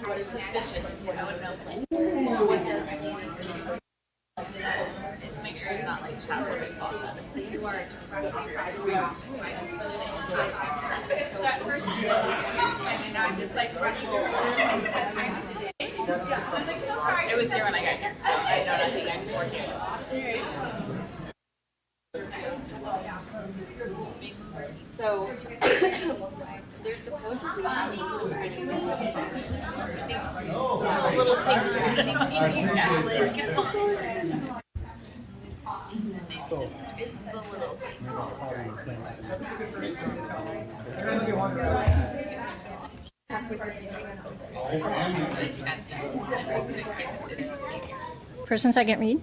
What is suspicious? I would know. What does make sure it's not like shower. You are. And I'm just like running over 10 times a day. It was here when I got here, so I know nothing. I just work here. So there's supposedly little things that teenage tablet can It's the little things. First and second read.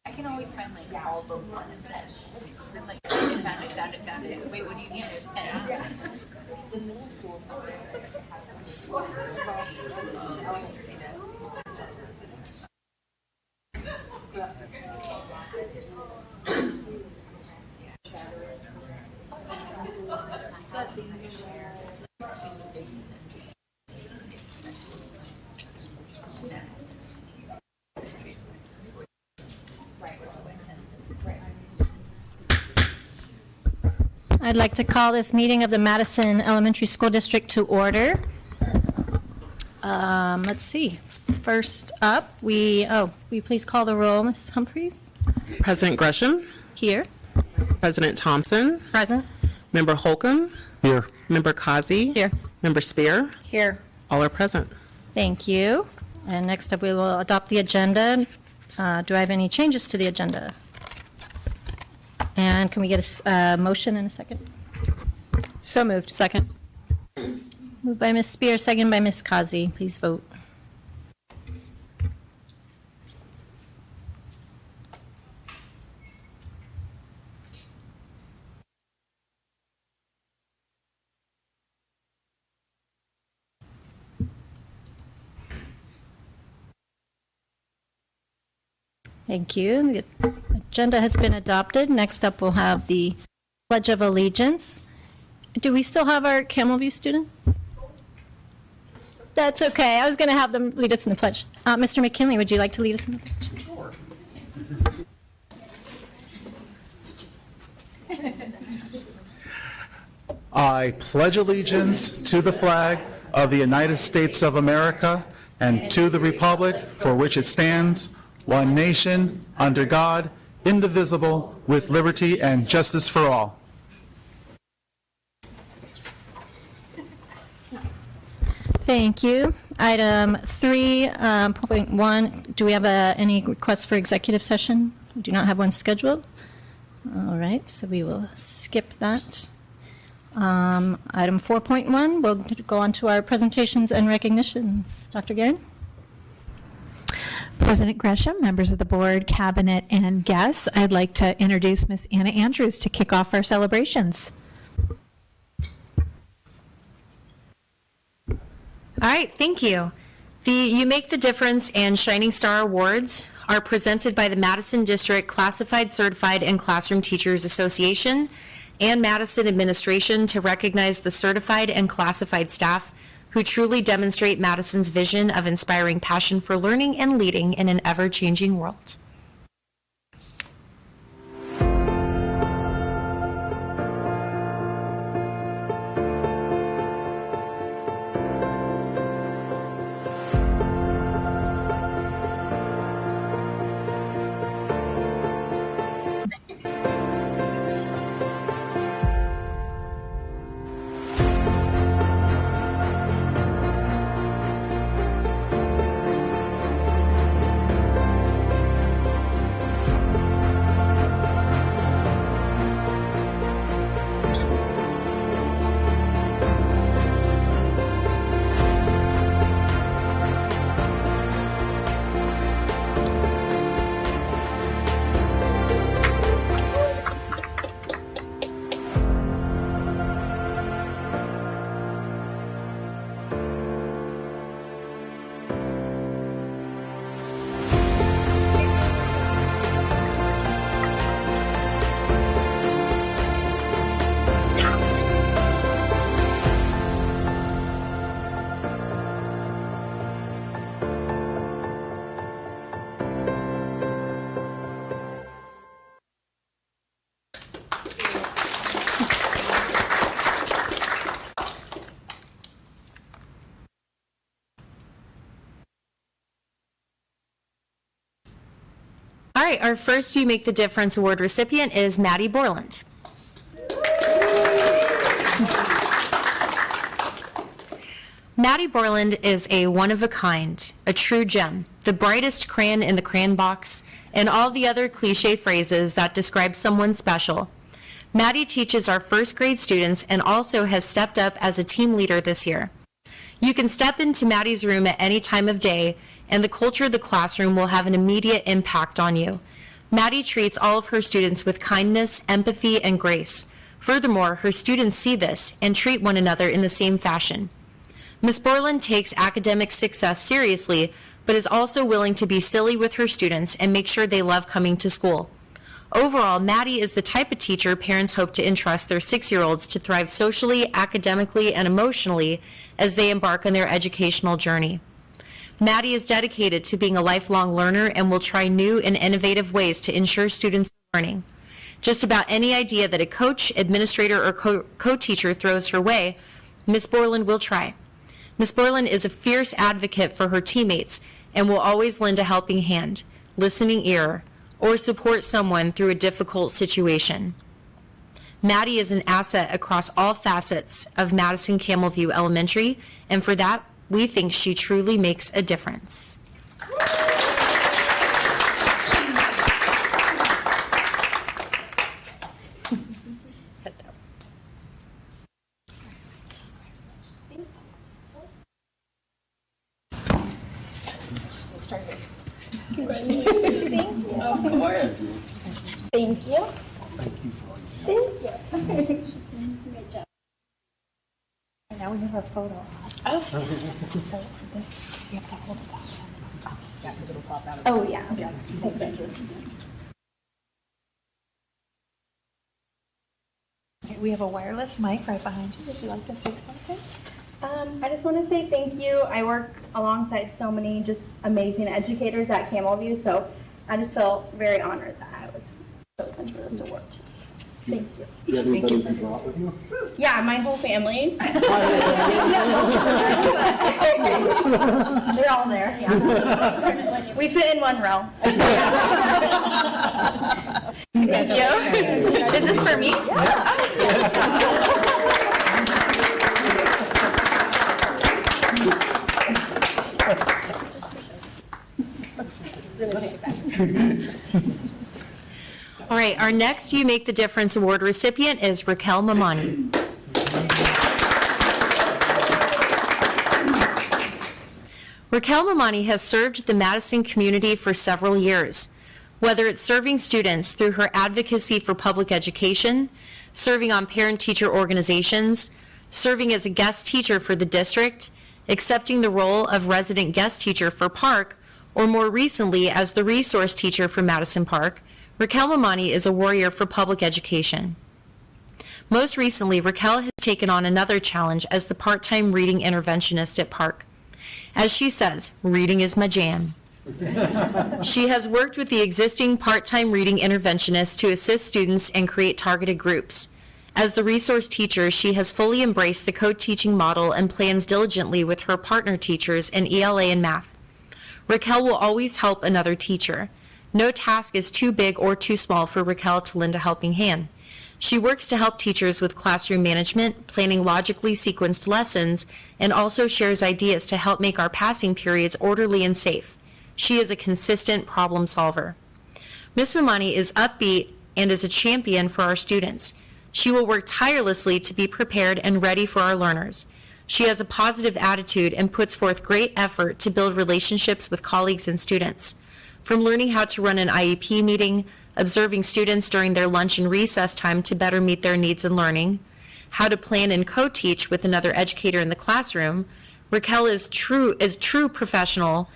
I can always find like all the one fish. I'm like, I found it. Wait, what do you need? There's 10. The middle school I'd like to call this meeting of the Madison Elementary School District to order. Let's see. First up, will you please call the roll, Ms. Humphries? President Gresham. Here. President Thompson. Present. Member Holcomb. Here. Member Kazi. Here. Member Spear. Here. All are present. Thank you. And next up, we will adopt the agenda. Do I have any changes to the agenda? And can we get a motion in a second? So moved. Second. Moved by Ms. Spear, second by Ms. Kazi. Please vote. Thank you. The agenda has been adopted. Next up, we'll have the Pledge of Allegiance. Do we still have our Camel View students? That's okay. I was going to have them lead us in the pledge. Mr. McKinley, would you like to lead us in the pledge? Sure. I pledge allegiance to the flag of the United States of America and to the republic for which it stands, one nation, under God, indivisible, with liberty and justice for all. Thank you. Item 3.1, do we have any requests for executive session? We do not have one scheduled. All right, so we will skip that. Item 4.1, we'll go on to our presentations and recognitions. Dr. Guerin? President Gresham, members of the board, cabinet, and guests, I'd like to introduce Ms. Anna Andrews to kick off our celebrations. All right, thank you. The You Make the Difference and Shining Star Awards are presented by the Madison District Classified, Certified, and Classroom Teachers Association and Madison Administration to recognize the certified and classified staff who truly demonstrate Madison's vision of inspiring passion for learning and leading in an ever-changing world. right, our first You Make the Difference Award recipient is Maddie Borland. Maddie Borland is a one-of-a-kind, a true gem, the brightest crayon in the crayon box, and all the other cliche phrases that describe someone special. Maddie teaches our first grade students and also has stepped up as a team leader this year. You can step into Maddie's room at any time of day, and the culture of the classroom will have an immediate impact on you. Maddie treats all of her students with kindness, empathy, and grace. Furthermore, her students see this and treat one another in the same fashion. Ms. Borland takes academic success seriously, but is also willing to be silly with her students and make sure they love coming to school. Overall, Maddie is the type of teacher parents hope to entrust their 6-year-olds to thrive socially, academically, and emotionally as they embark on their educational journey. Maddie is dedicated to being a lifelong learner and will try new and innovative ways to ensure students are learning. Just about any idea that a coach, administrator, or co-teacher throws her way, Ms. Borland will try. Ms. Borland is a fierce advocate for her teammates and will always lend a helping hand, listening ear, or support someone through a difficult situation. Maddie is an asset across all facets of Madison Camelview Elementary, and for that, we think she truly makes a difference. Thank you. Thank you. Good job. Now we have our photo. Oh. So this, you have to hold it up. Oh, yeah. Thank you. Okay, we have a wireless mic right behind you. Would you like to say something? I just want to say thank you. I work alongside so many just amazing educators at Camelview, so I just felt very honored that I was chosen for this award. Thank you. You have anybody who brought with you? Yeah, my whole family. They're all there, yeah. We fit in one row. Thank you. Is this for me? All right, our next You Make the Difference Award recipient is Raquel Mamani. Raquel Mamani has served the Madison community for several years, whether it's serving students through her advocacy for public education, serving on parent-teacher organizations, serving as a guest teacher for the district, accepting the role of resident guest teacher for Park, or more recently as the resource teacher for Madison Park. Raquel Mamani is a warrior for public education. Most recently, Raquel has taken on another challenge as the part-time reading interventionist at Park. As she says, reading is my jam. She has worked with the existing part-time reading interventionist to assist students and create targeted groups. As the resource teacher, she has fully embraced the co-teaching model and plans diligently with her partner teachers in ELA and math. Raquel will always help another teacher. No task is too big or too small for Raquel to lend a helping hand. She works to help teachers with classroom management, planning logically sequenced lessons, and also shares ideas to help make our passing periods orderly and safe. She is a consistent problem solver. Ms. Mamani is upbeat and is a champion for our students. She will work tirelessly to be prepared and ready for our learners. She has a positive attitude and puts forth great effort to build relationships with colleagues and students. From learning how to run an IEP meeting, observing students during their lunch and recess time to better meet their needs in learning, how to plan and co-teach with another educator in the classroom, Raquel is true professional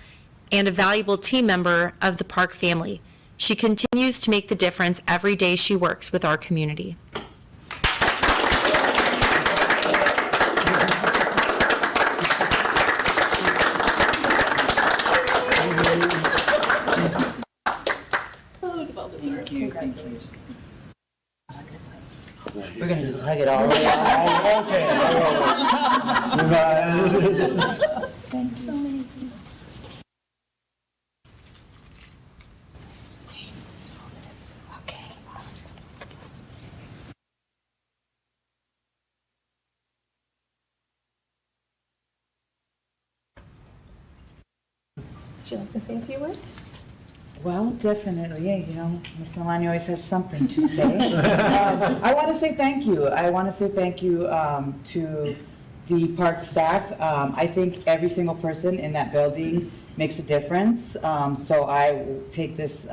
and a valuable team member of the Park family. She continues to make the difference every day she works with our community. We're gonna just hug it all the way out. Okay. you like to say a few words? Well, definitely, yeah, you know, Ms. Milani always has something to say. I want to say thank you. I want to say thank you to the park staff. I think every single person in that building makes a difference. So I will take this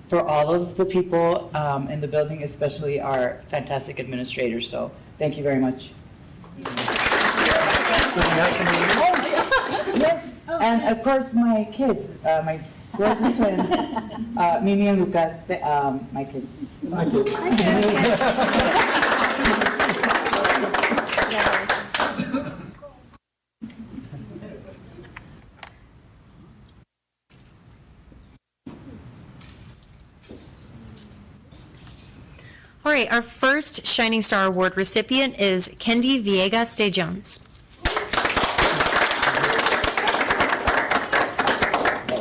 for all of the people in the building, especially our fantastic administrators. So thank you very much. Yes, and of course my kids, my gorgeous twins, Mimi and Lucas, my kids. All right, our first Shining Star Award recipient is Kendi Villegas de Jones.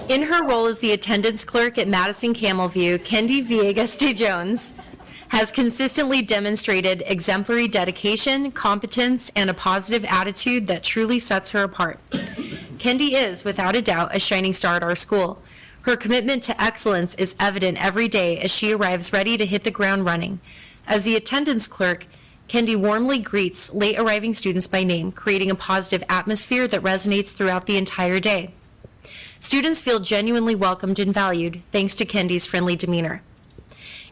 In her role as the attendance clerk at Madison Camelview, Kendi Villegas de Jones has consistently demonstrated exemplary dedication, competence, and a positive attitude that truly sets her apart. Kendi is, without a doubt, a shining star at our school. Her commitment to excellence is evident every day as she arrives ready to hit the ground running. As the attendance clerk, Kendi warmly greets late arriving students by name, creating a positive atmosphere that resonates throughout the entire day. Students feel genuinely welcomed and valued thanks to Kendi's friendly demeanor.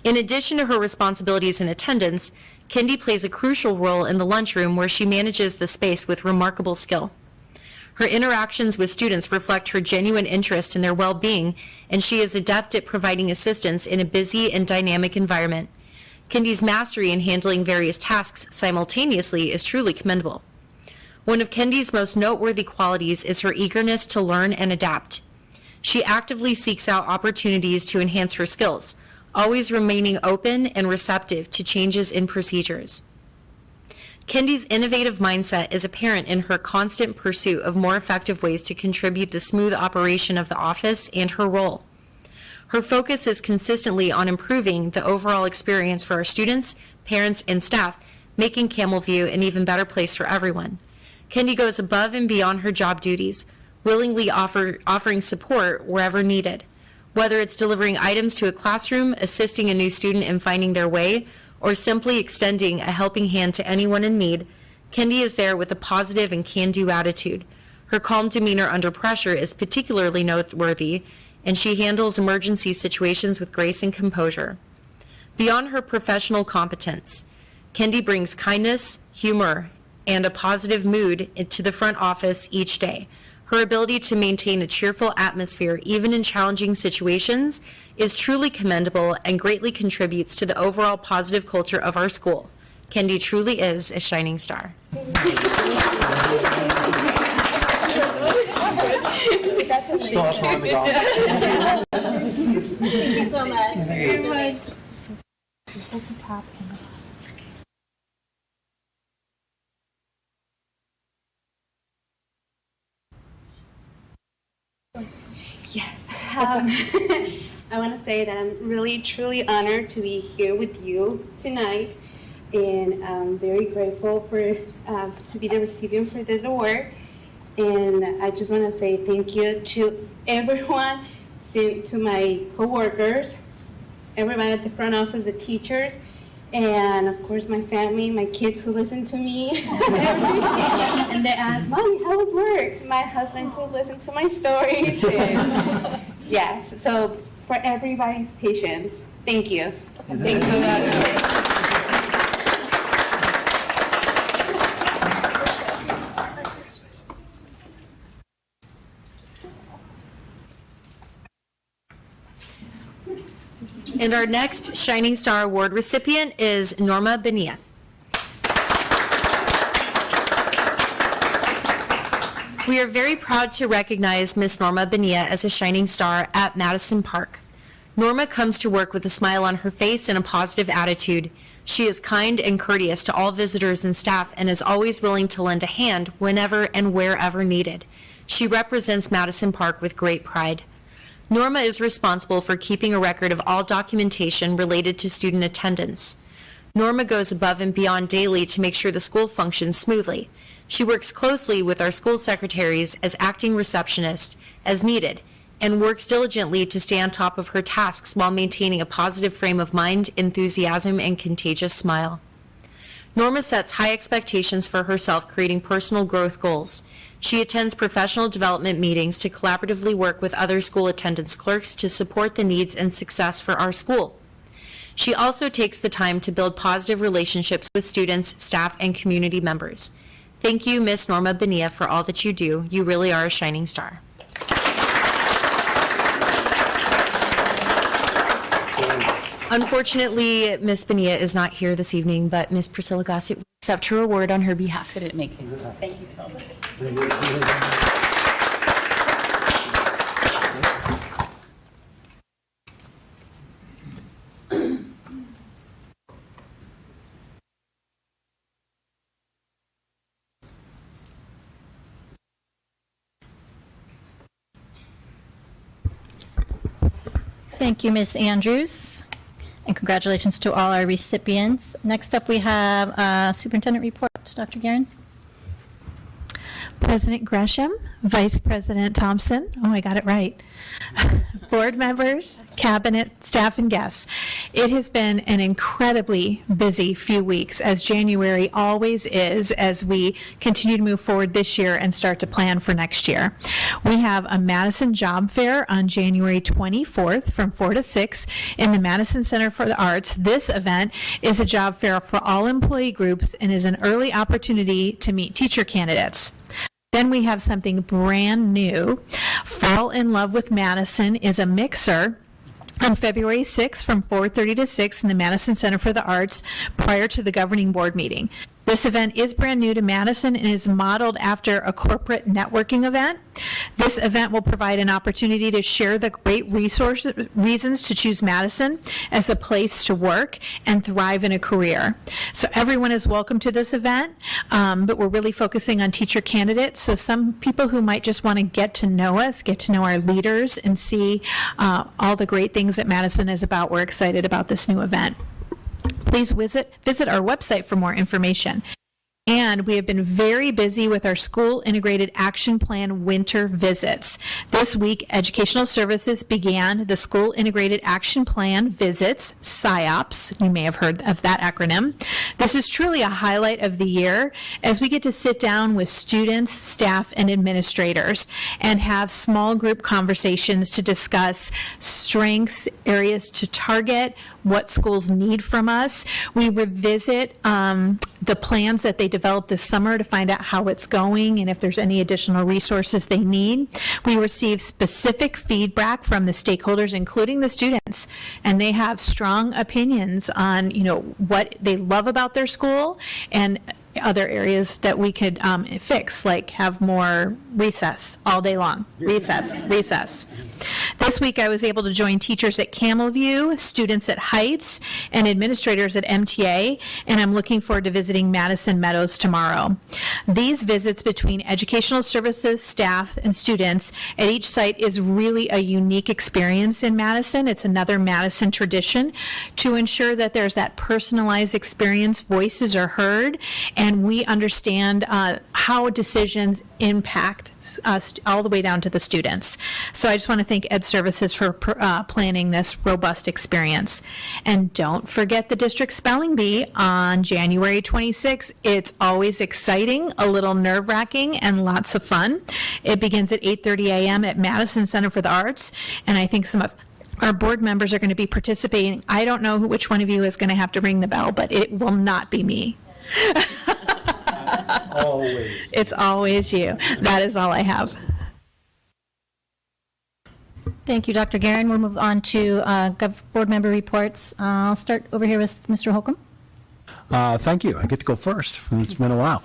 In addition to her responsibilities in attendance, Kendi plays a crucial role in the lunchroom where she manages the space with remarkable skill. Her interactions with students reflect her genuine interest in their well-being, and she is adept at providing assistance in a busy and dynamic environment. Kendi's mastery in handling various tasks simultaneously is truly commendable. One of Kendi's most noteworthy qualities is her eagerness to learn and adapt. She actively seeks out opportunities to enhance her skills, always remaining open and receptive to changes in procedures. Kendi's innovative mindset is apparent in her constant pursuit of more effective ways to contribute the smooth operation of the office and her role. Her focus is consistently on improving the overall experience for our students, parents, and staff, making Camelview an even better place for everyone. Kendi goes above and beyond her job duties, willingly offering support wherever needed. Whether it's delivering items to a classroom, assisting a new student in finding their way, or simply extending a helping hand to anyone in need, Kendi is there with a positive and can-do attitude. Her calm demeanor under pressure is particularly noteworthy, and she handles emergency situations with grace and composure. Beyond her professional competence, Kendi brings kindness, humor, and a positive mood to the front office each day. Her ability to maintain a cheerful atmosphere, even in challenging situations, is truly commendable and greatly contributes to the overall positive culture of our school. Kendi truly is a shining star. Thank you so much. Very much. Yes. I want to say that I'm really, truly honored to be here with you tonight, and I'm very grateful for to be the recipient for this award. And I just want to say thank you to everyone, to my coworkers, everybody at the front office, the teachers, and of course my family, my kids who listen to me and they ask, "Mommy, how was work?" My husband who listened to my stories. And yes, so for everybody's patience, thank you. Thanks so much. And our next Shining Star Award recipient is Norma Bonilla. We are very proud to recognize Miss Norma Bonilla as a shining star at Madison Park. Norma comes to work with a smile on her face and a positive attitude. She is kind and courteous to all visitors and staff and is always willing to lend a hand whenever and wherever needed. She represents Madison Park with great pride. Norma is responsible for keeping a record of all documentation related to student attendance. Norma goes above and beyond daily to make sure the school functions smoothly. She works closely with our school secretaries as acting receptionist as needed and works diligently to stay on top of her tasks while maintaining a positive frame of mind, enthusiasm, and contagious smile. Norma sets high expectations for herself, creating personal growth goals. She attends professional development meetings to collaboratively work with other school attendance clerks to support the needs and success for our school. She also takes the time to build positive relationships with students, staff, and community members. Thank you, Miss Norma Bonilla, for all that you do. You really are a shining star. Unfortunately, Miss Bonilla is not here this evening, but Miss Priscilla Gossett will accept her award on her behalf. Couldn't make it. Thank you so much. Thank you, Ms. Andrews, and congratulations to all our recipients. Next up, we have Superintendent reports. Dr. Guerin. President Gresham, Vice President Thompson, oh, I got it right, board members, cabinet, staff, and guests. It has been an incredibly busy few weeks, as January always is, as we continue to move forward this year and start to plan for next year. We have a Madison Job Fair on January 24th from 4 to 6 in the Madison Center for the Arts. This event is a job fair for all employee groups and is an early opportunity to meet teacher candidates. Then we have something brand new. Fall in Love with Madison is a mixer on February 6th from 4:30 to 6 in the Madison Center for the Arts prior to the governing board meeting. This event is brand new to Madison and is modeled after a corporate networking event. This event will provide an opportunity to share the great reasons to choose Madison as a place to work and thrive in a career. So everyone is welcome to this event, but we're really focusing on teacher candidates. So some people who might just want to get to know us, get to know our leaders, and see all the great things that Madison is about, we're excited about this new event. Please visit our website for more information. And we have been very busy with our School Integrated Action Plan winter visits. This week, Educational Services began the School Integrated Action Plan visits, SIOPs. You may have heard of that acronym. This is truly a highlight of the year as we get to sit down with students, staff, and administrators and have small group conversations to discuss strengths, areas to target, what schools need from us. We revisit the plans that they developed this summer to find out how it's going and if there's any additional resources they need. We receive specific feedback from the stakeholders, including the students, and they have strong opinions on, what they love about their school and other areas that we could fix, like have more recess all day long. Recess. This week I was able to join teachers at Camelview, students at Heights, and administrators at MTA, and I'm looking forward to visiting Madison Meadows tomorrow. These visits between Educational Services, staff, and students at each site is really a unique experience in Madison. It's another Madison tradition to ensure that there's that personalized experience, voices are heard, and we understand how decisions impact us all the way down to the students. So I just want to thank Ed Services for planning this robust experience. And don't forget the district spelling bee on January 26th. It's always exciting, a little nerve-wracking, and lots of fun. It begins at 8:30 a.m. at Madison Center for the Arts, and I think some of our board members are going to be participating. I don't know which one of you is going to have to ring the bell, but it will not be me. Always. It's always you. That is all I have. Thank you, Dr. Guerin. We'll move on to board member reports. I'll start over here with Mr. Holcomb. Thank you. I get to go first. It's been a while.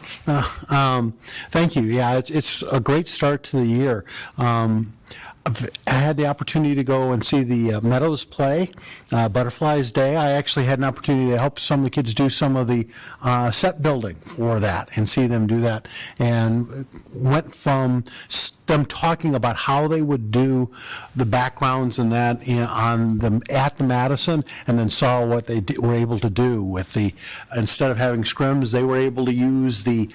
Thank you. Yeah, it's a great start to the year. I had the opportunity to go and see the Meadows play, Butterflies Day. I actually had an opportunity to help some of the kids do some of the set building for that and see them do that. And went from them talking about how they would do the backgrounds and that at the Madison, and then saw what they were able to do with instead of having scrims, they were able to use the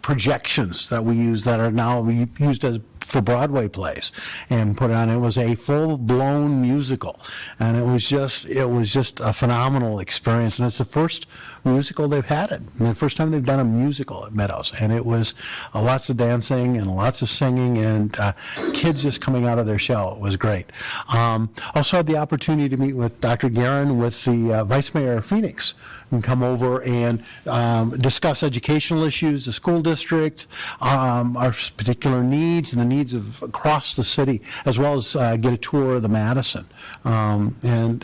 projections that we use that are now used as for Broadway plays and put it on. It was a full-blown musical, and it was just a phenomenal experience. And it's the first musical they've had it, and the first time they've done a musical at Meadows, and it was lots of dancing and lots of singing and kids just coming out of their shell. It was great. Also had the opportunity to meet with Dr. Guerin, with the Vice Mayor of Phoenix, and come over and discuss educational issues, the school district, our particular needs and the needs of across the city, as well as get a tour of the Madison, and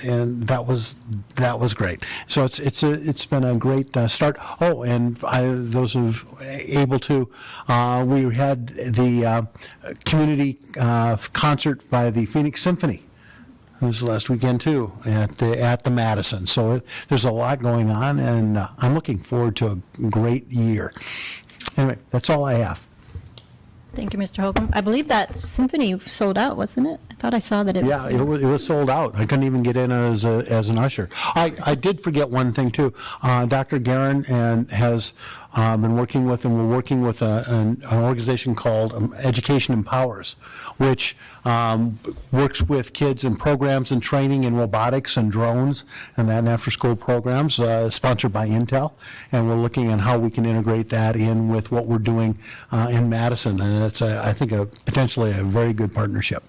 that was great. So it's been a great start. Oh, and those who able to, we had the community concert by the Phoenix Symphony. It was last weekend too at the Madison. So there's a lot going on, and I'm looking forward to a great year. Anyway, that's all I have. Thank you, Mr. Holcomb. I believe that symphony sold out, wasn't it? I thought I saw that it was. Yeah, it was sold out. I couldn't even get in as an usher. I did forget one thing too. Dr. Guerin has been working with, and we're working with an organization called Education Empowers, which works with kids in programs and training in robotics and drones and that, and after-school programs, sponsored by Intel. And we're looking at how we can integrate that in with what we're doing in Madison. And it's, I think, potentially a very good partnership.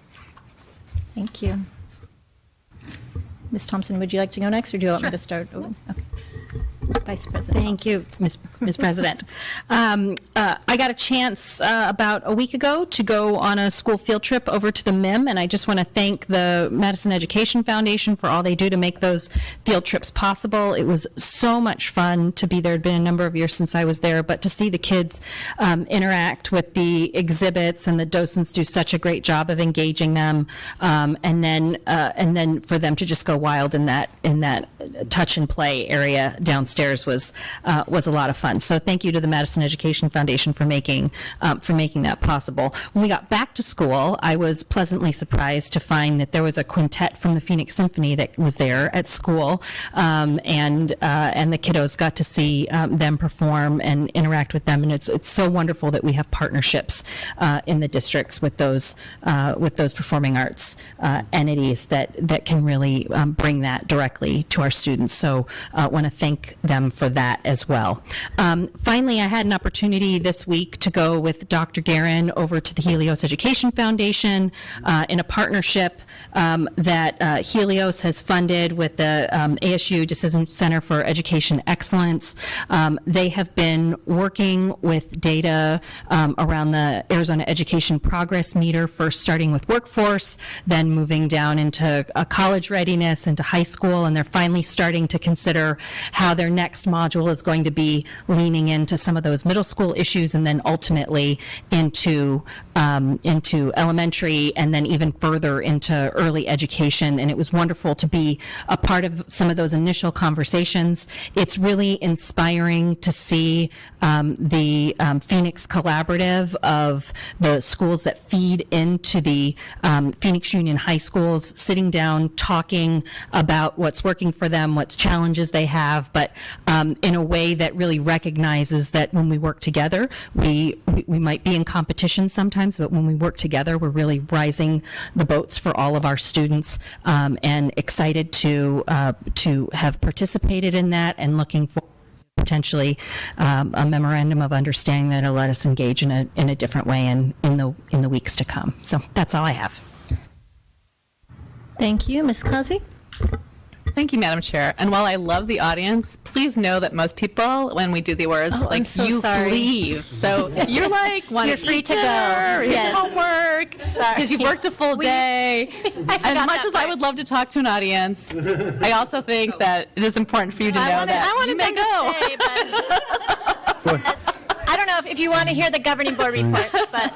Thank you. Ms. Thompson, would you like to go next, or do you want me to start? Okay. Vice President. Thank you, Ms. President. I got a chance about a week ago to go on a school field trip over to the MIM, and I just want to thank the Madison Education Foundation for all they do to make those field trips possible. It was so much fun to be there. It had been a number of years since I was there, but to see the kids interact with the exhibits, and the docents do such a great job of engaging them, and then for them to just go wild in that touch and play area downstairs was a lot of fun. So thank you to the Madison Education Foundation for making that possible. When we got back to school, I was pleasantly surprised to find that there was a quintet from the Phoenix Symphony that was there at school, and the kiddos got to see them perform and interact with them. And it's so wonderful that we have partnerships in the districts with those performing arts entities that can really bring that directly to our students. So I want to thank them for that as well. Finally, I had an opportunity this week to go with Dr. Guerin over to the Helios Education Foundation in a partnership that Helios has funded with the ASU Decision Center for Education Excellence. They have been working with data around the Arizona Education Progress Meter, first starting with workforce, then moving down into college readiness, into high school, and they're finally starting to consider how their next module is going to be leaning into some of those middle school issues, and then ultimately into elementary, and then even further into early education. And it was wonderful to be a part of some of those initial conversations. It's really inspiring to see the Phoenix Collaborative of the schools that feed into the Phoenix Union High Schools sitting down, talking about what's working for them, what challenges they have, but in a way that really recognizes that when we work together, we might be in competition sometimes, but when we work together, we're really rising the boats for all of our students, and excited to have participated in that, and looking for potentially a memorandum of understanding that'll let us engage in a different way in the weeks to come. So that's all I have. Thank you. Ms. Kazi? Thank you, Madam Chair. And while I love the audience, please know that most people, when we do the awards, I'm so sorry. leave. So if you're like, want You're to free eat to go. dinner, or Yes. homework, because you've worked a full day. As much as I would love to talk to an audience, I also think that it is important for you to know that you may go. I don't know if you want to hear the governing board reports, but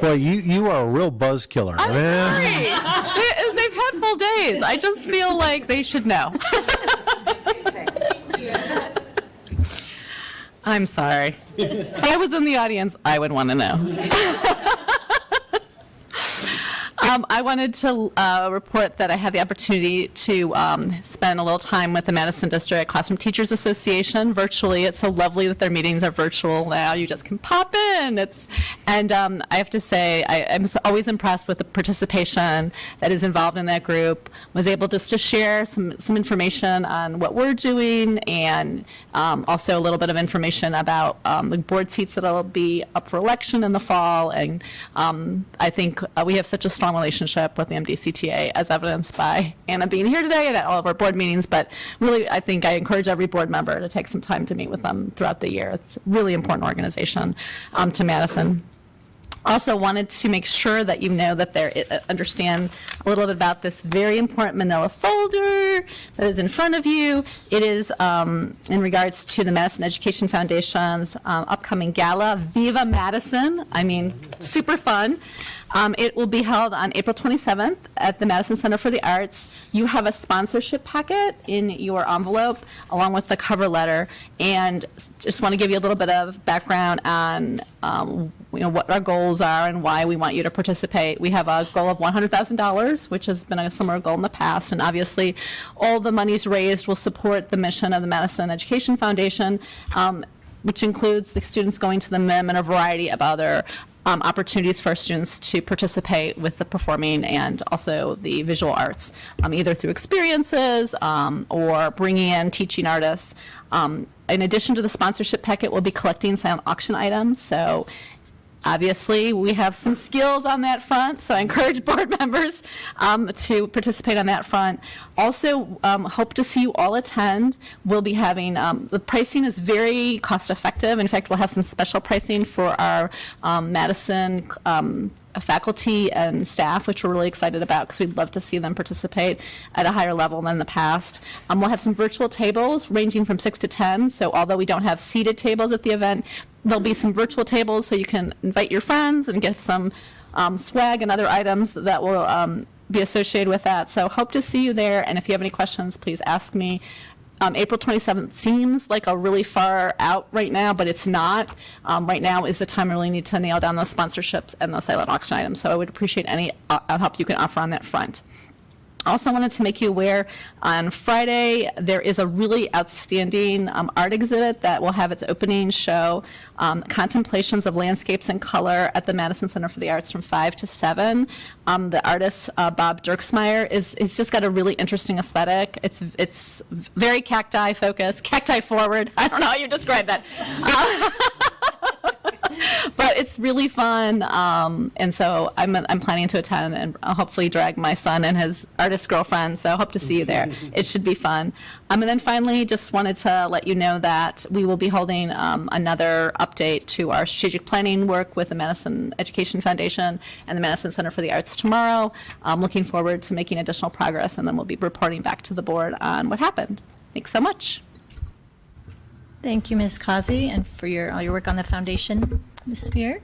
Well, you are a real buzz killer. I'm sorry. They've had full days. I just feel like they should know. I'm sorry. If I was in the audience, I would want to know. I wanted to report that I had the opportunity to spend a little time with the Madison District Classroom Teachers Association virtually. It's so lovely that their meetings are virtual now. You just can pop in. I have to say, I'm always impressed with the participation that is involved in that group. Was able just to share some information on what we're doing, and also a little bit of information about the board seats that will be up for election in the fall. And I think we have such a strong relationship with the MDCTA, as evidenced by Anna being here today and at all of our board meetings. But really, I think I encourage every board member to take some time to meet with them throughout the year. It's a really important organization to Madison. Also wanted to make sure that you know that understand a little bit about this very important manila folder that is in front of you. It is in regards to the Madison Education Foundation's upcoming gala, Viva Madison. I mean, super fun. It will be held on April 27th at the Madison Center for the Arts. You have a sponsorship packet in your envelope along with the cover letter, and just want to give you a little bit of background on what our goals are and why we want you to participate. We have a goal of $100,000, which has been a similar goal in the past, and obviously all the monies raised will support the mission of the Madison Education Foundation, which includes the students going to the MIM and a variety of other opportunities for our students to participate with the performing and also the visual arts, either through experiences or bringing in teaching artists. In addition to the sponsorship packet, we'll be collecting silent auction items. So obviously, we have some skills on that front, so I encourage board members to participate on that front. Also, hope to see you all attend. We'll be having, the pricing is very cost-effective. In fact, we'll have some special pricing for our Madison faculty and staff, which we're really excited about because we'd love to see them participate at a higher level than in the past. We'll have some virtual tables ranging from 6 to 10, so although we don't have seated tables at the event, there'll be some virtual tables so you can invite your friends and get some swag and other items that will be associated with that. So hope to see you there, and if you have any questions, please ask me. April 27th seems like a really far out right now, but it's not. Right now is the time we really need to nail down those sponsorships and those silent auction items, so I would appreciate any help you can offer on that front. Also wanted to make you aware, on Friday, there is a really outstanding art exhibit that will have its opening show, Contemplations of Landscapes in Color at the Madison Center for the Arts from 5 to 7. The artist, Bob Dirksmeyer, is just got a really interesting aesthetic. It's very cacti focused, cacti forward. I don't know how you describe that. But it's really fun, and so I'm planning to attend and I'll hopefully drag my son and his artist girlfriend, so I hope to see you there. It should be fun. And then finally, just wanted to let you know that we will be holding another update to our strategic planning work with the Madison Education Foundation and the Madison Center for the Arts tomorrow. I'm looking forward to making additional progress, and then we'll be reporting back to the board on what happened. Thanks so much. Thank you, Ms. Kazi, and for all your work on the foundation. Ms. Spear?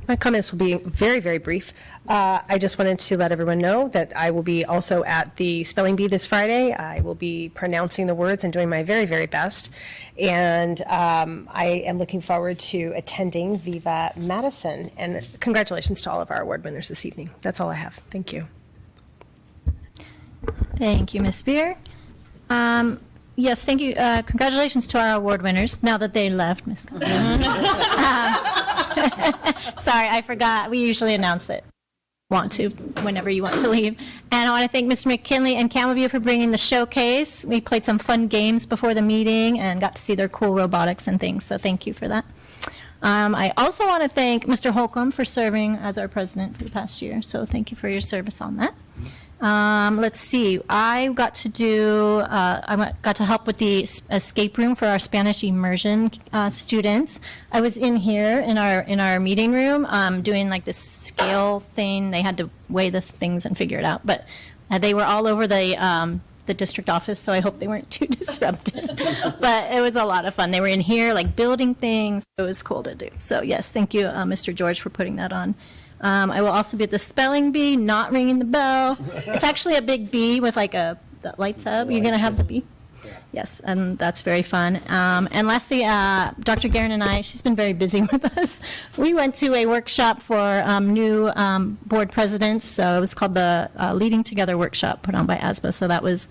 My comments will be very, very brief. I just wanted to let everyone know that I will be also at the spelling bee this Friday. I will be pronouncing the words and doing my very, very best. And I am looking forward to attending Viva Madison. And congratulations to all of our award winners this evening. That's all I have. Thank you. Thank you, Ms. Spear. Yes, thank you. Congratulations to our award winners, now that they left, Ms. Kazi. Sorry, I forgot. We usually announce it. Want to, whenever you want to leave. And I want to thank Mr. McKinley and Camelview for bringing the showcase. We played some fun games before the meeting and got to see their cool robotics and things, so thank you for that. I also want to thank Mr. Holcomb for serving as our president for the past year, so thank you for your service on that. Let's see, I got to help with the escape room for our Spanish immersion students. I was in here in our meeting room doing like this scale thing. They had to weigh the things and figure it out, but they were all over the district office, so I hope they weren't too disruptive. But it was a lot of fun. They were in here like building things. It was cool to do. So yes, thank you, Mr. George, for putting that on. I will also be at the spelling bee, not ringing the bell. It's actually a big bee with like that lights up. You're going to have the bee? Yes, and that's very fun. And lastly, Dr. Guerin and I, she's been very busy with us. We went to a workshop for new board presidents. So it was called the Leading Together Workshop put on by ASBA. So that was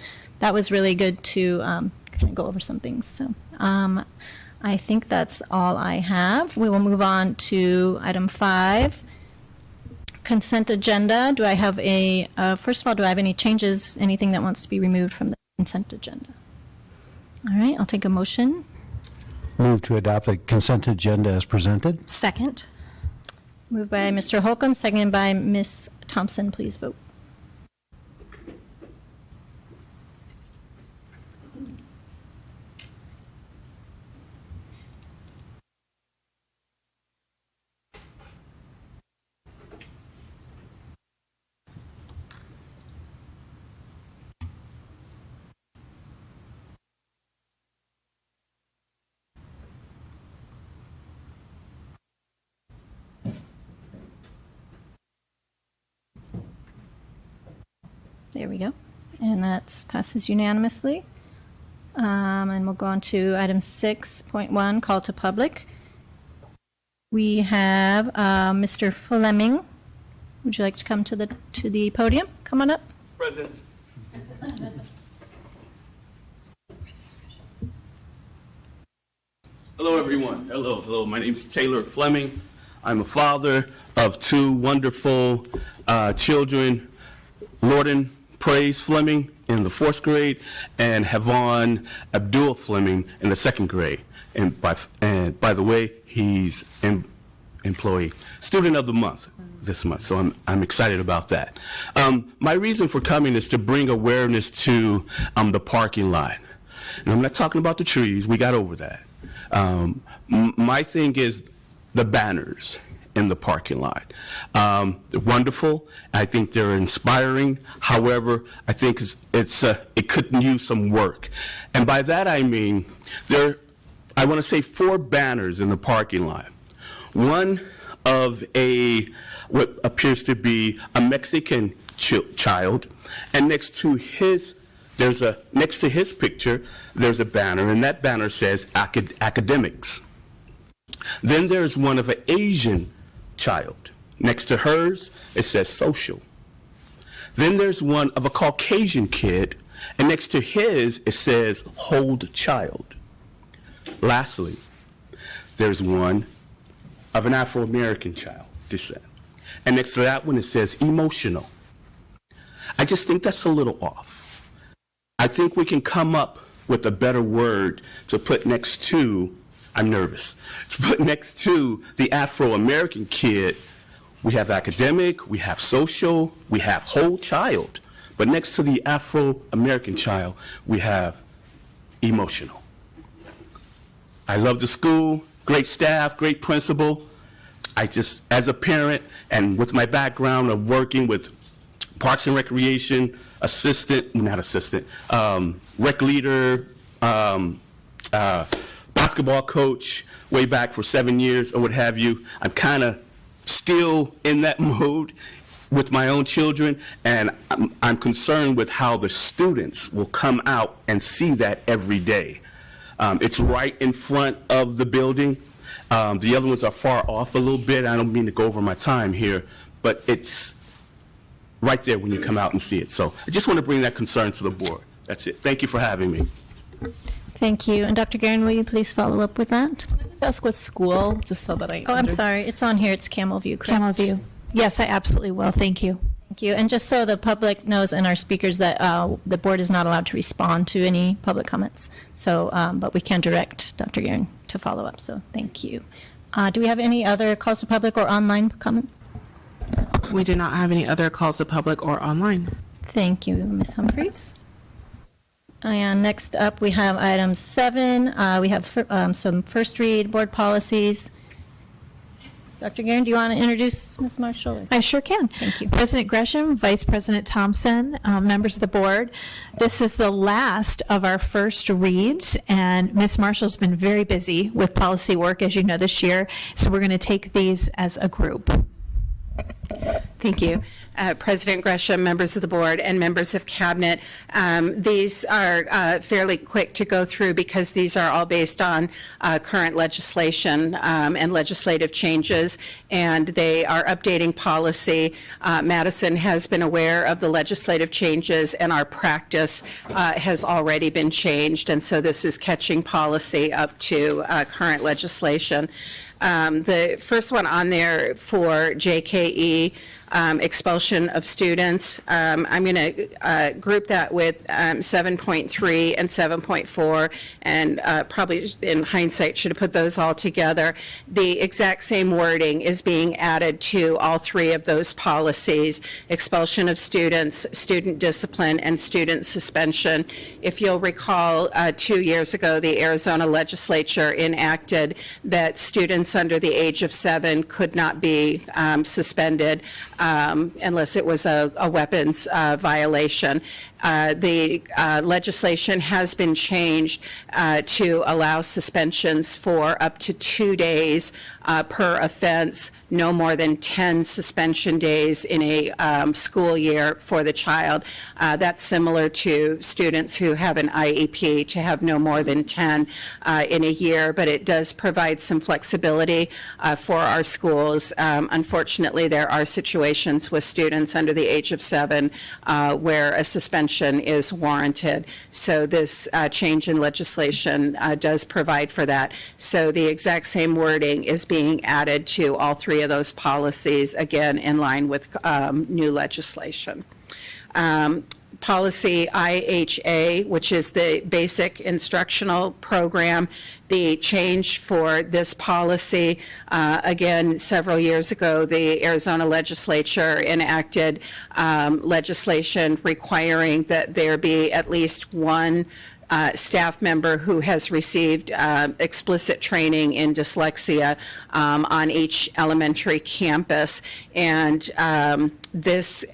really good to kind of go over some things. So I think that's all I have. We will move on to item 5. Consent agenda. Do I have first of all, do I have any changes, anything that wants to be removed from the consent agenda? All right, I'll take a motion. Move to adopt the consent agenda as presented. Second. Moved by Mr. Holcomb, seconded by Ms. Thompson. Please vote. There we go. And that passes unanimously. And we'll go on to item 6.1, call to public. We have Mr. Fleming. Would you like to come to the podium? Come on up. Present. Hello, everyone. Hello. My name is Taylor Fleming. I'm a father of 2 wonderful children, Lorden Praise Fleming in the 4th grade and Havon Abdul Fleming in the 2nd grade. And by the way, he's an employee, student of the month this month, so I'm excited about that. My reason for coming is to bring awareness to the parking lot. And I'm not talking about the trees, we got over that. My thing is the banners in the parking lot. They're wonderful. I think they're inspiring. However, I think it could use some work. And by that I mean, I want to say 4 banners in the parking lot. One of what appears to be a Mexican child, and next to his picture, there's a banner, and that banner says academics. Then there's one of an Asian child. Next to hers, it says social. Then there's one of a Caucasian kid, and next to his, it says hold child. Lastly, there's one of an Afro-American child descent. And next to that one, it says emotional. I just think that's a little off. I think we can come up with a better word to put next to, I'm nervous, to put next to the Afro-American kid. We have academic, we have social, we have whole child. But next to the Afro-American child, we have emotional. I love the school, great staff, great principal. I just, as a parent and with my background of working with Parks and Recreation, rec leader, basketball coach way back for 7 years or what have you, I'm kind of still in that mode with my own children, and I'm concerned with how the students will come out and see that every day. It's right in front of the building. The other ones are far off a little bit. I don't mean to go over my time here, but it's right there when you come out and see it. So I just want to bring that concern to the board. That's it. Thank you for having me. Thank you. And Dr. Guerin, will you please follow up with that? Just ask what school, just so that I. Oh, I'm sorry. It's on here. It's Camel View, correct? Camel View. Yes, I absolutely will. Thank you. Thank you. And just so the public knows and our speakers that the board is not allowed to respond to any public comments. So, but we can direct Dr. Guerin to follow up. So thank you. Do we have any other calls to public or online comments? We do not have any other calls to public or online. Thank you, Ms. Humphries. And next up, we have item 7. We have some first read board policies. Dr. Guerin, do you want to introduce Ms. Marshall? I sure can. Thank you. President Gresham, Vice President Thompson, members of the board. This is the last of our first reads, and Ms. Marshall's been very busy with policy work, as you know, this year. So we're going to take these as a group. Thank you. President Gresham, members of the board, and members of cabinet. These are fairly quick to go through because these are all based on current legislation and legislative changes, and they are updating policy. Madison has been aware of the legislative changes, and our practice has already been changed, and so this is catching policy up to current legislation. The first one on there for JKE, expulsion of students. I'm going to group that with 7.3 and 7.4, and probably in hindsight should have put those all together. The exact same wording is being added to all three of those policies: expulsion of students, student discipline, and student suspension. If you'll recall, 2 years ago, the Arizona legislature enacted that students under the age of 7 could not be suspended unless it was a weapons violation. The legislation has been changed to allow suspensions for up to 2 days per offense, no more than 10 suspension days in a school year for the child. That's similar to students who have an IEP to have no more than 10 in a year, but it does provide some flexibility for our schools. Unfortunately, there are situations with students under the age of 7 where a suspension is warranted. So this change in legislation does provide for that. So the exact same wording is being added to all three of those policies, again, in line with new legislation. Policy IHA, which is the basic instructional program. The change for this policy, again, several years ago, the Arizona legislature enacted legislation requiring that there be at least one staff member who has received explicit training in dyslexia on each elementary campus. And this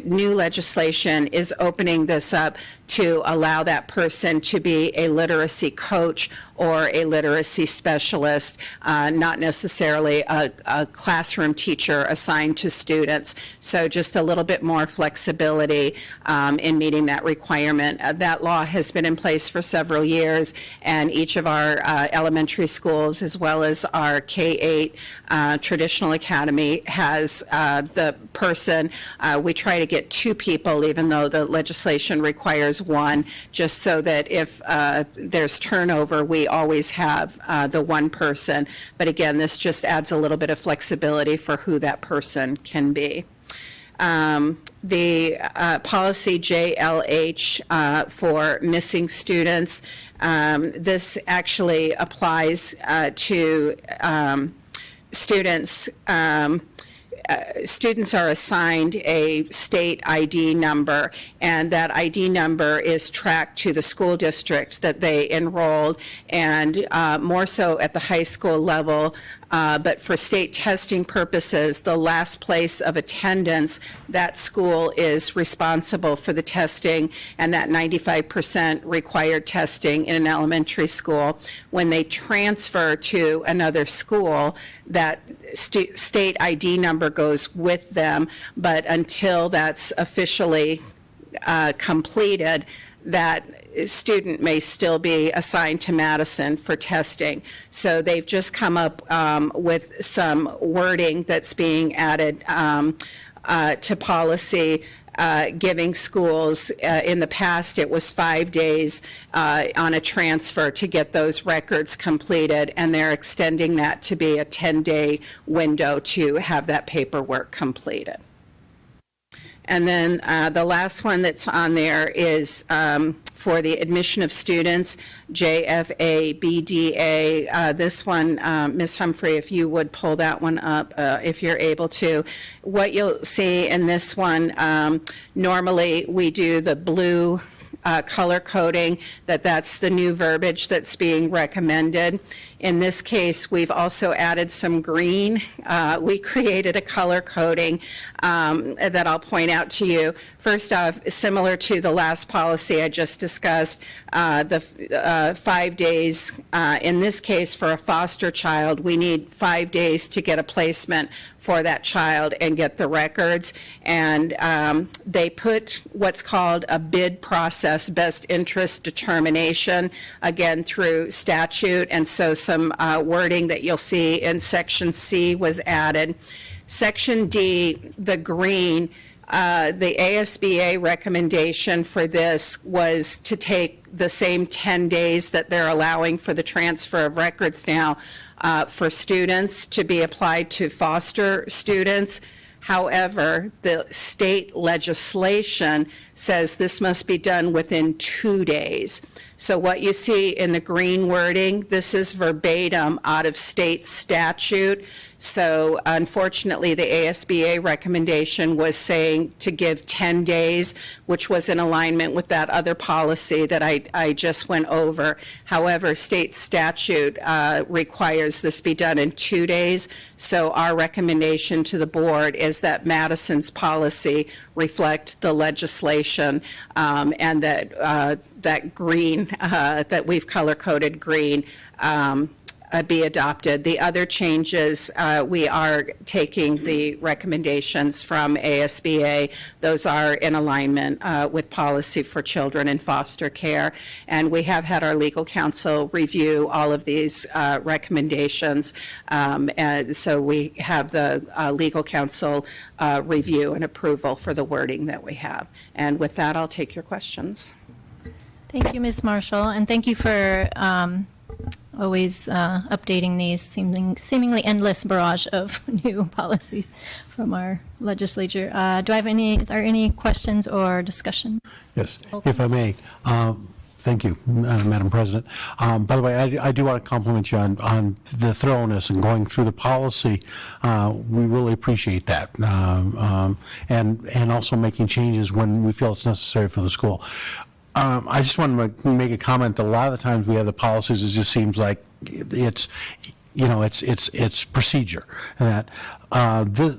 new legislation is opening this up to allow that person to be a literacy coach or a literacy specialist, not necessarily a classroom teacher assigned to students. So just a little bit more flexibility in meeting that requirement. That law has been in place for several years, and each of our elementary schools, as well as our K-8 traditional academy, has the person. We try to get 2 people, even though the legislation requires 1, just so that if there's turnover, we always have the one person. But again, this just adds a little bit of flexibility for who that person can be. The policy JLH for missing students, this actually applies to students. Students are assigned a state ID number, and that ID number is tracked to the school district that they enrolled, and more so at the high school level. But for state testing purposes, the last place of attendance, that school is responsible for the testing, and that 95% required testing in an elementary school. When they transfer to another school, that state ID number goes with them, but until that's officially completed, that student may still be assigned to Madison for testing. So they've just come up with some wording that's being added to policy, giving schools, in the past it was 5 days on a transfer to get those records completed, and they're extending that to be a 10-day window to have that paperwork completed. And then the last one that's on there is for the admission of students, JFA, BDA. This one, Ms. Humphrey, if you would pull that one up, if you're able to. What you'll see in this one, normally we do the blue color coding, that's the new verbiage that's being recommended. In this case, we've also added some green. We created a color coding that I'll point out to you. First off, similar to the last policy I just discussed, the 5 days, in this case for a foster child, we need 5 days to get a placement for that child and get the records. And they put what's called a bid process, best interest determination, again through statute. And so some wording that you'll see in Section C was added. Section D, the green, the ASBA recommendation for this was to take the same 10 days that they're allowing for the transfer of records now for students to be applied to foster students. However, the state legislation says this must be done within 2 days. So what you see in the green wording, this is verbatim out of state statute. So unfortunately, the ASBA recommendation was saying to give 10 days, which was in alignment with that other policy that I just went over. However, state statute requires this be done in 2 days. So our recommendation to the board is that Madison's policy reflect the legislation and that green, that we've color-coded green, be adopted. The other changes, we are taking the recommendations from ASBA. Those are in alignment with policy for children in foster care. And we have had our legal counsel review all of these recommendations. And so we have the legal counsel review and approval for the wording that we have. And with that, I'll take your questions. Thank you, Ms. Marshall, and thank you for always updating these seemingly endless barrage of new policies from our legislature. Do I have any questions or discussion? Yes, if I may. Thank you, Madam President. By the way, I do want to compliment you on the thoroughness and going through the policy. We really appreciate that. And also making changes when we feel it's necessary for the school. I just want to make a comment that a lot of the times we have the policies, it just seems like it's procedure. And that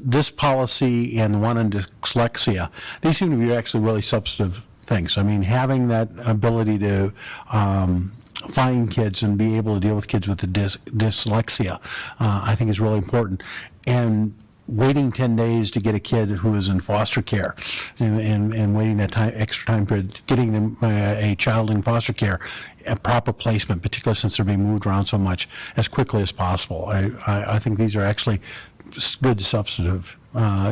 this policy and the one on dyslexia, these seem to be actually really substantive things. I mean, having that ability to find kids and be able to deal with kids with the dyslexia, I think is really important. And waiting 10 days to get a kid who is in foster care and waiting that extra time period, getting them a child in foster care, a proper placement, particularly since they're being moved around so much, as quickly as possible. I think these are actually good substantive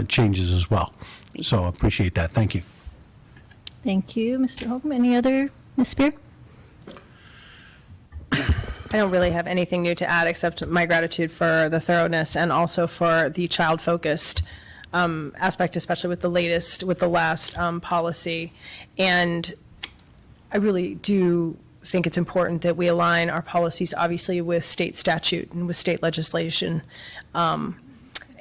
changes as well. So I appreciate that. Thank you. Thank you, Mr. Holcomb. Any other, Ms. Spear? I don't really have anything new to add except my gratitude for the thoroughness and also for the child-focused aspect, especially with the last policy. And I really do think it's important that we align our policies, obviously, with state statute and with state legislation. So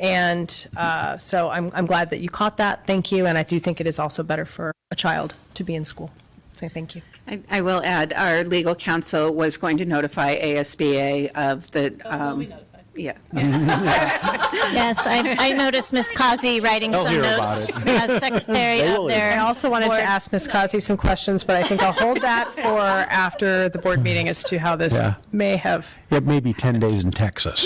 I'm glad that you caught that. Thank you. And I do think it is also better for a child to be in school. So thank you. I will add, our legal counsel was going to notify ASBA of the. Yeah. Yes, I noticed Ms. Causey writing some notes as secretary of their. I also wanted to ask Ms. Causey some questions, but I think I'll hold that for after the board meeting as to how this may have. It may be 10 days in Texas.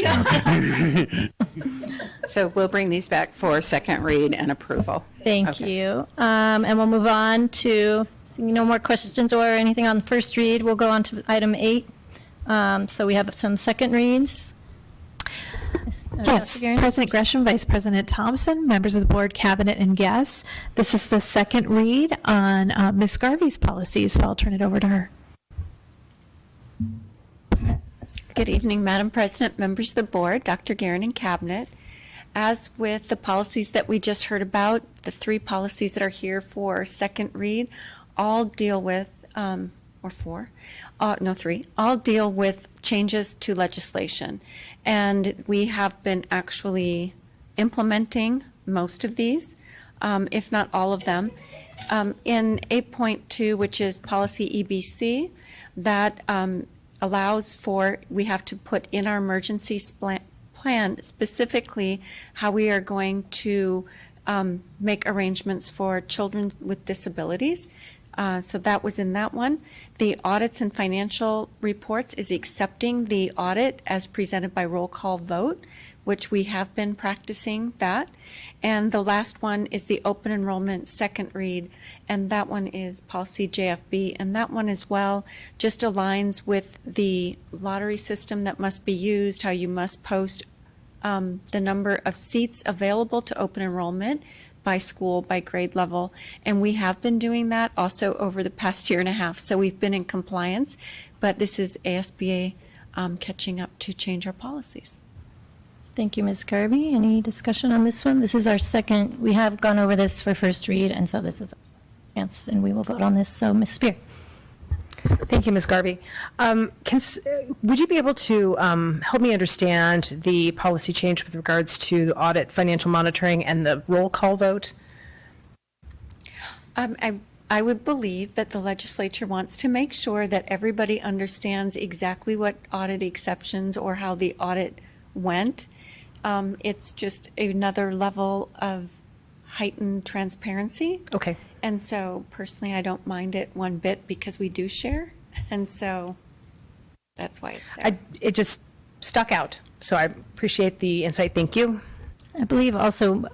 So we'll bring these back for second read and approval. Thank you. And we'll move on to, seeing no more questions or anything on the first read, we'll go on to item 8. So we have some second reads. Yes, President Gresham, Vice President Thompson, members of the board, cabinet, and guests. This is the second read on Ms. Garvey's policies, so I'll turn it over to her. Good evening, Madam President, members of the board, Dr. Guerin, and cabinet. As with the policies that we just heard about, the 3 policies that are here for second read all deal with, all deal with changes to legislation. And we have been actually implementing most of these, if not all of them. In 8.2, which is policy EBC, that allows for, we have to put in our emergency plan specifically how we are going to make arrangements for children with disabilities. So that was in that one. The audits and financial reports is accepting the audit as presented by roll call vote, which we have been practicing that. And the last one is the open enrollment second read, and that one is policy JFB. And that one as well just aligns with the lottery system that must be used, how you must post the number of seats available to open enrollment by school, by grade level. And we have been doing that also over the past year and a half. So we've been in compliance, but this is ASBA catching up to change our policies. Thank you, Ms. Garvey. Any discussion on this one? This is our second, we have gone over this for first read, and so this is our chance, and we will vote on this. So, Ms. Spear. Thank you, Ms. Garvey. Would you be able to help me understand the policy change with regards to the audit, financial monitoring, and the roll call vote? I would believe that the legislature wants to make sure that everybody understands exactly what audit exceptions or how the audit went. It's just another level of heightened transparency. Okay. And so personally, I don't mind it one bit because we do share. And so that's why it's there. It just stuck out. So I appreciate the insight. Thank you. I believe also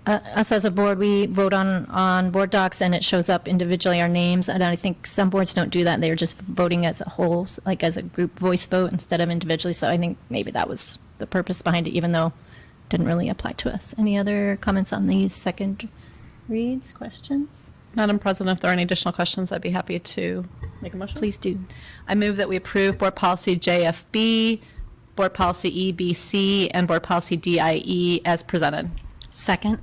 us as a board, we vote on board docs and it shows up individually, our names. And I think some boards don't do that. They're just voting as a whole, like as a group voice vote instead of individually. So I think maybe that was the purpose behind it, even though it didn't really apply to us. Any other comments on these second reads, questions? Madam President, if there are any additional questions, I'd be happy to make a motion. Please do. I move that we approve Board Policy JFB, Board Policy EBC, and Board Policy DIE as presented. Second.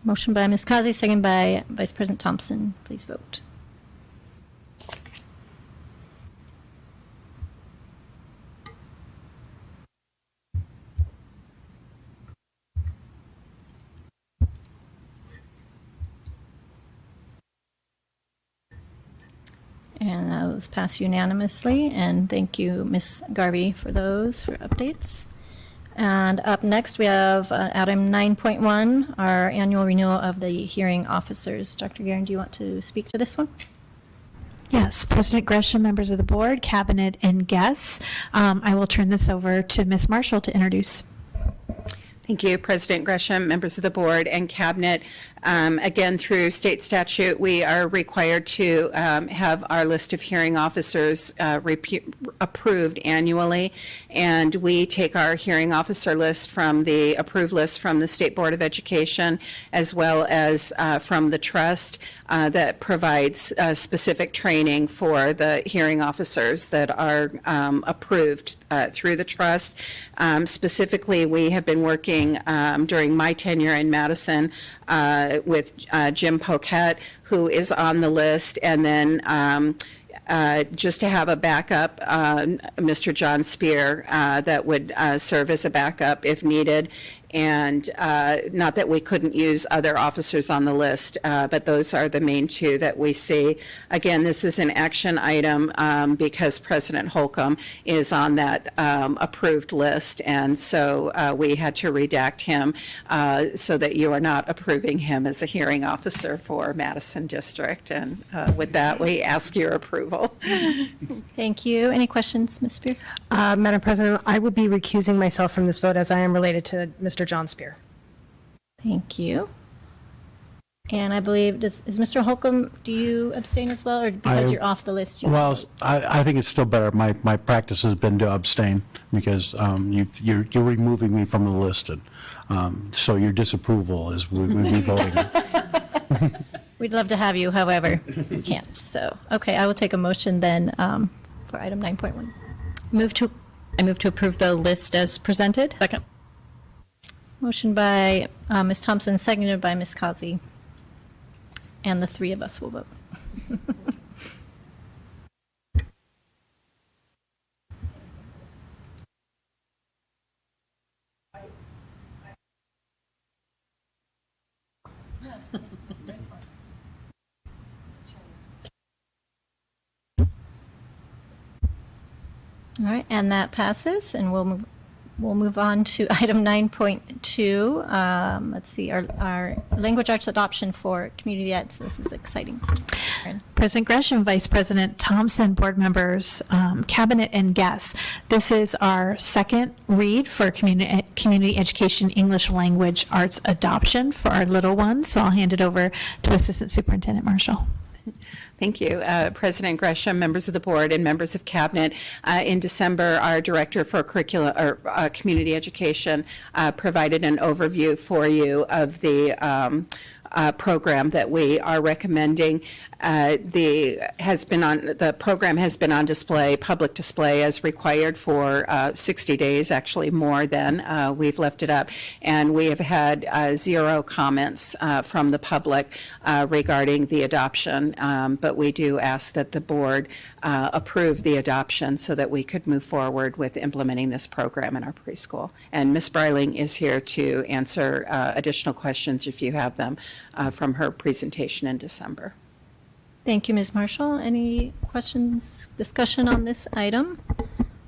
Motion by Ms. Kazi, second by Vice President Thompson. Please vote. And those pass unanimously, and thank you, Ms. Garvey, for those for updates. And up next, we have item 9.1, our annual renewal of the hearing officers. Dr. Guerin, do you want to speak to this one? Yes, President Gresham, members of the board, cabinet, and guests. I will turn this over to Ms. Marshall to introduce. Thank you, President Gresham, members of the board and cabinet. Again, through state statute, we are required to have our list of hearing officers approved annually. And we take our hearing officer list from the approved list from the State Board of Education, as well as from the trust that provides specific training for the hearing officers that are approved through the trust. Specifically, we have been working during my tenure in Madison with Jim Poquette, who is on the list, and then just to have a backup, Mr. John Spear, that would serve as a backup if needed. And not that we couldn't use other officers on the list, but those are the main two that we see. Again, this is an action item because President Holcomb is on that approved list, and so we had to redact him so that you are not approving him as a hearing officer for Madison District. And with that, we ask your approval. Thank you. Any questions, Ms. Spear? Madam President, I will be recusing myself from this vote as I am related to Mr. John Spear. Thank you. And I believe, is Mr. Holcomb, do you abstain as well, or because you're off the list? Well, I think it's still better. My practice has been to abstain because you're removing me from the list, and so your disapproval is we'd be voting. We'd love to have you, however, we can't. So, okay, I will take a motion then for item 9.1. I move to approve the list as presented. Second. Motion by Ms. Thompson, seconded by Ms. Kazi. And the three of us will vote. All right, and that passes, and we'll move on to item 9.2. Let's see, our language arts adoption for community ed. So this is exciting. President Gresham, Vice President Thompson, board members, cabinet, and guests. This is our second read for community education English language arts adoption for our little ones. So I'll hand it over to Assistant Superintendent Marshall. Thank you, President Gresham, members of the board, and members of cabinet. In December, our director for community education provided an overview for you of the program that we are recommending. The program has been on display, public display, as required for 60 days, actually more than we've left it up, and we have had 0 comments from the public regarding the adoption, but we do ask that the board approve the adoption so that we could move forward with implementing this program in our preschool. And Ms. Breiling is here to answer additional questions if you have them from her presentation in December. Thank you, Ms. Marshall. Any questions, discussion on this item?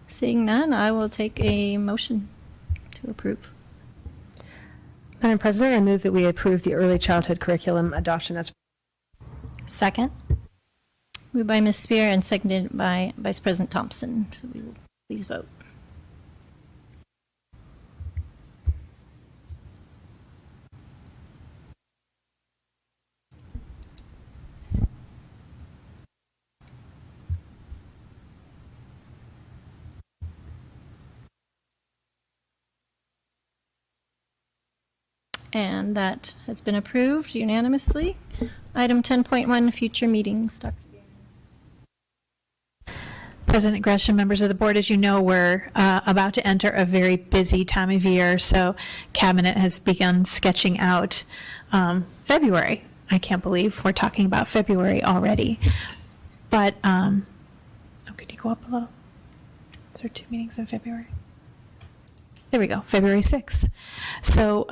Seeing none, I will take a motion to approve. Madam President, I move that we approve the early childhood curriculum adoption as. Second. Moved by Ms. Spear and seconded by Vice President Thompson. So we will please vote. And that has been approved unanimously. Item 10.1, future meetings. Dr. President Gresham, members of the board, as you know, we're about to enter a very busy time of year, so Cabinet has begun sketching out February. I can't believe we're talking about February already. But, could you go up a little? Is there 2 meetings in February? There we go, February 6th. So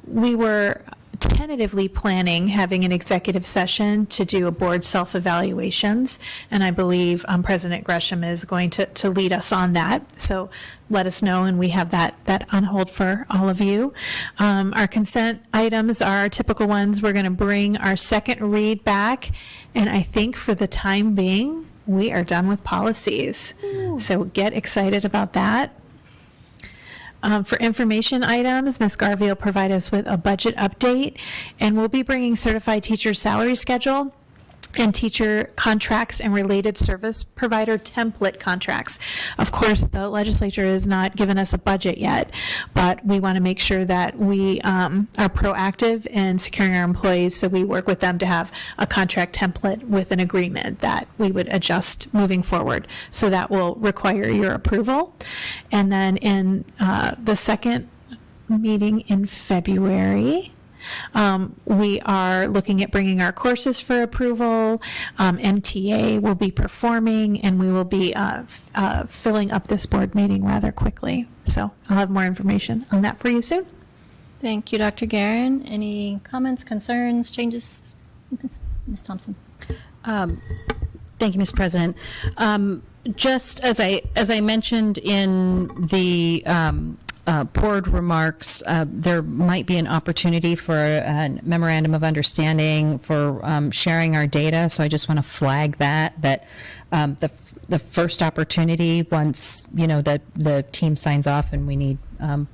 we were tentatively planning having an executive session to do a board self-evaluations, and I believe President Gresham is going to lead us on that. So let us know, and we have that on hold for all of you. Our consent items are our typical ones. We're going to bring our second read back, and I think for the time being, we are done with policies. So get excited about that. For information items, Ms. Garvey will provide us with a budget update, and we'll be bringing certified teacher salary schedule and teacher contracts and related service provider template contracts. Of course, the legislature has not given us a budget yet, but we want to make sure that we are proactive in securing our employees, so we work with them to have a contract template with an agreement that we would adjust moving forward. So that will require your approval. And then in the second meeting in February, we are looking at bringing our courses for approval. MTA will be performing, and we will be filling up this board meeting rather quickly. So I'll have more information on that for you soon. Thank you, Dr. Guerin. Any comments, concerns, changes? Ms. Thompson. Thank you, Ms. President. Just as I mentioned in the board remarks, there might be an opportunity for a memorandum of understanding for sharing our data. So I just want to flag that the first opportunity, once the team signs off and we need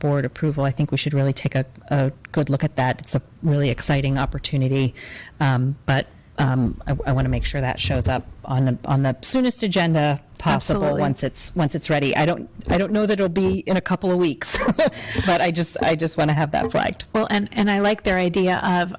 board approval, I think we should really take a good look at that. It's a really exciting opportunity, but I want to make sure that shows up on the soonest agenda possible. Absolutely. once it's ready. I don't know that it'll be in a couple of weeks, but I just want to have that flagged. Well, and I like their idea of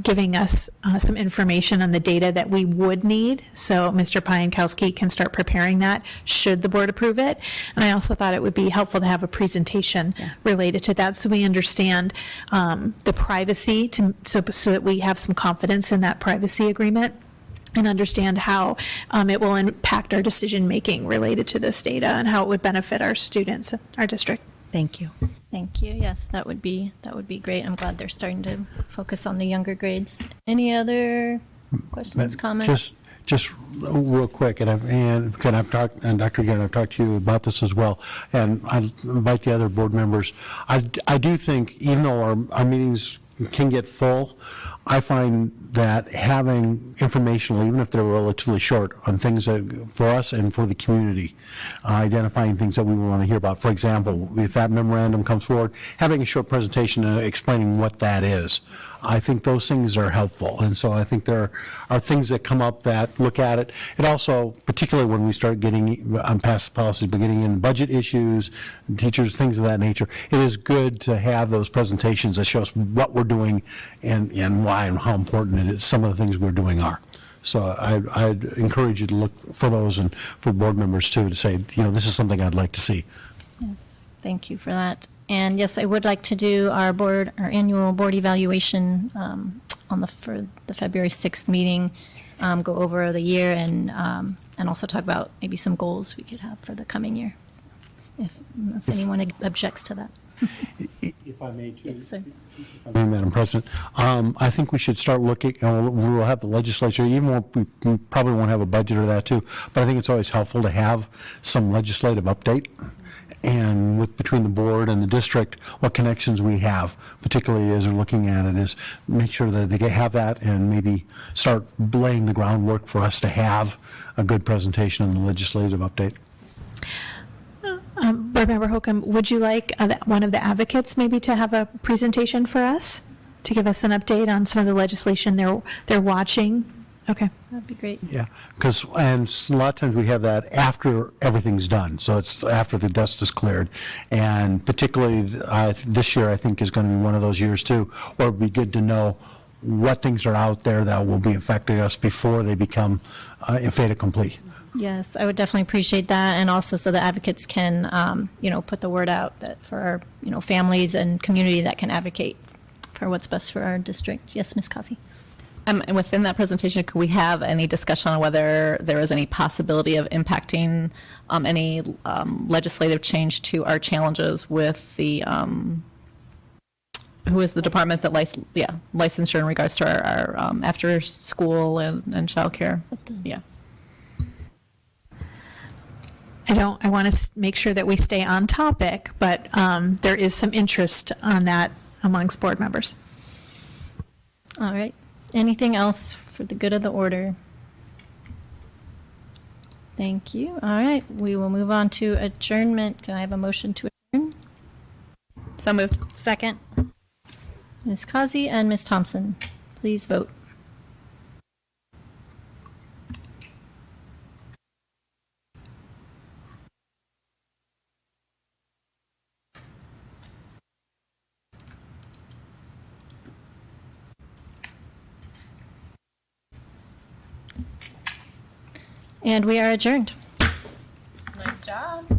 giving us some information on the data that we would need, so Mr. Piankowski can start preparing that should the board approve it. And I also thought it would be helpful to have a presentation related to that, so we understand the privacy, so that we have some confidence in that privacy agreement, and understand how it will impact our decision-making related to this data and how it would benefit our students, our district. Thank you. Thank you. Yes, that would be great. I'm glad they're starting to focus on the younger grades. Any other questions, comments? Just real quick, and I've talked, and Dr. Garrett, I've talked to you about this as well, and I invite the other board members. I do think, even though our meetings can get full, I find that having informational, even if they're relatively short, on things that, for us and for the community, identifying things that we want to hear about. For example, if that memorandum comes forward, having a short presentation explaining what that is. I think those things are helpful. And so I think there are things that come up that look at it. It also, particularly when we start getting past the policies, but getting in budget issues, teachers, things of that nature, it is good to have those presentations that show us what we're doing and why and how important it is, some of the things we're doing are. So I'd encourage you to look for those, and for board members too, to say, this is something I'd like to see. Yes, thank you for that. And yes, I would like to do our annual board evaluation for the February 6th meeting, go over the year and also talk about maybe some goals we could have for the coming year. So unless anyone objects to that. If I may, too. Yes, sir. Madam President, I think we should start looking, we will have the legislature, even though we probably won't have a budget or that too, but I think it's always helpful to have some legislative update. And between the board and the district, what connections we have, particularly as we're looking at it, is make sure that they have that and maybe start laying the groundwork for us to have a good presentation on the legislative update. Board Member Holcomb, would you like one of the advocates maybe to have a presentation for us, to give us an update on some of the legislation they're watching? Okay. That'd be great. Yeah, and a lot of times we have that after everything's done, so it's after the dust is cleared. And particularly this year, I think, is going to be one of those years too, where it'd be good to know what things are out there that will be affecting us before they become a fait accompli. Yes, I would definitely appreciate that, and also so the advocates can, put the word out that for our, families and community that can advocate for what's best for our district. Yes, Ms. Kazi. And within that presentation, could we have any discussion on whether there is any possibility of impacting any legislative change to our challenges with the, who is the department that licensure in regards to our after school and childcare? Yeah. I want to make sure that we stay on topic, but there is some interest on that amongst board members. All right. Anything else for the good of the order? Thank you. All right, we will move on to adjournment. Can I have a motion to adjourn? So moved. Second. Ms. Kazi and Ms. Thompson, please vote. And we are adjourned. Nice job.